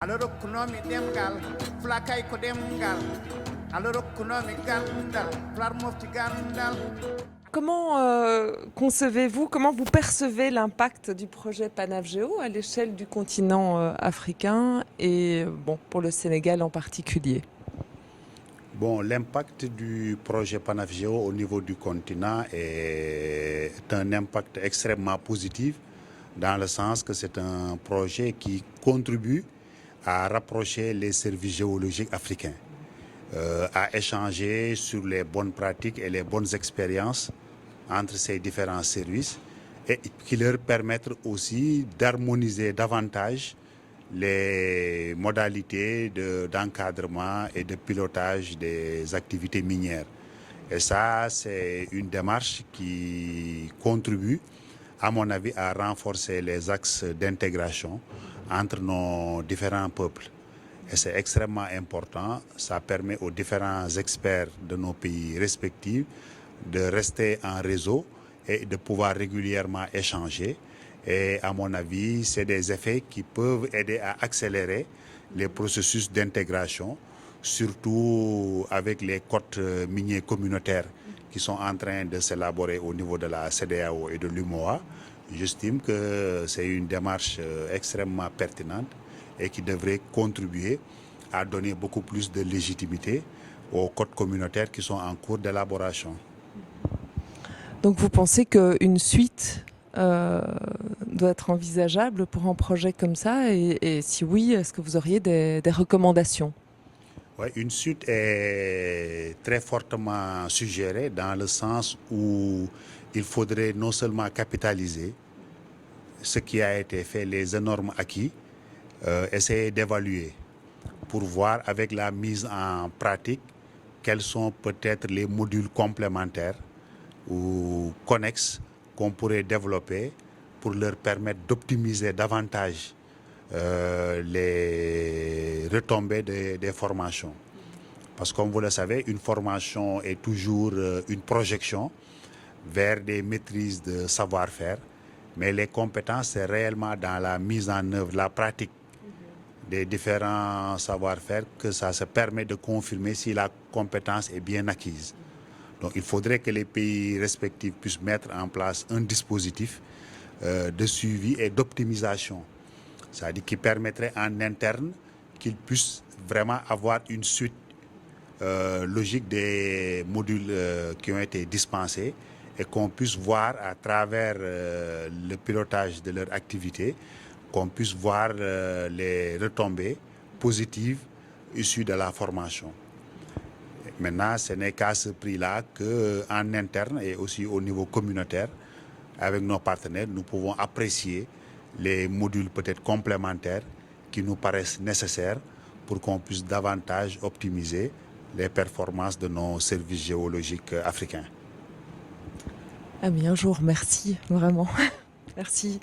Alors kunomi demgal flakay ko demgal alors kunomi gandal flar mofti gandal. Comment concevez-vous, comment vous percevez l'impact du projet Panavgeo à l'échelle du continent africain et bon, pour le Sénégal en particulier? Bon, l'impact du projet Panavgeo au niveau du continent est un impact extrêmement positif dans le sens que c'est un projet qui contribue à rapprocher les services géologiques africains, à échanger sur les bonnes pratiques et les bonnes expériences entre ces différents services et qui leur permettent aussi d'harmoniser davantage les modalités d'encadrement et de pilotage des activités minières. Et ça, c'est une démarche qui contribue, à mon avis, à renforcer les axes d'intégration entre nos différents peuples. Et c'est extrêmement important. Ça permet aux différents experts de nos pays respectifs de rester en réseau et de pouvoir régulièrement échanger. Et à mon avis, c'est des effets qui peuvent aider à accélérer les processus d'intégration, surtout avec les codes miniers communautaires qui sont en train de s'élaborer au niveau de la CEDEAO et de l'UMOA. J'estime que c'est une démarche extrêmement pertinente et qui devrait contribuer à donner beaucoup plus de légitimité aux codes communautaires qui sont en cours d'élaboration. Donc vous pensez qu'une suite doit être envisageable pour un projet comme ça et si oui, est-ce que vous auriez des recommandations? Ouais, une suite est très fortement suggérée dans le sens où il faudrait non seulement capitaliser ce qui a été fait, les énormes acquis, essayer d'évaluer pour voir avec la mise en pratique quels sont peut-être les modules complémentaires ou connexes qu'on pourrait développer pour leur permettre d'optimiser davantage les retombées des formations. Parce que comme vous le savez, une formation est toujours une projection vers des maîtrises de savoir-faire, mais les compétences, c'est réellement dans la mise en œuvre, la pratique des différents savoir-faire que ça se permet de confirmer si la compétence est bien acquise. Donc il faudrait que les pays respectifs puissent mettre en place un dispositif de suivi et d'optimisation. C'est-à-dire qui permettrait en interne qu'ils puissent vraiment avoir une suite logique des modules qui ont été dispensés et qu'on puisse voir à travers le pilotage de leur activité, qu'on puisse voir les retombées positives issues de la formation. Maintenant, ce n'est qu'à ce prix-là qu'en interne et aussi au niveau communautaire, avec nos partenaires, nous pouvons apprécier les modules peut-être complémentaires qui nous paraissent nécessaires pour qu'on puisse davantage optimiser les performances de nos services géologiques africains. Ah mais un jour, merci, vraiment. Merci.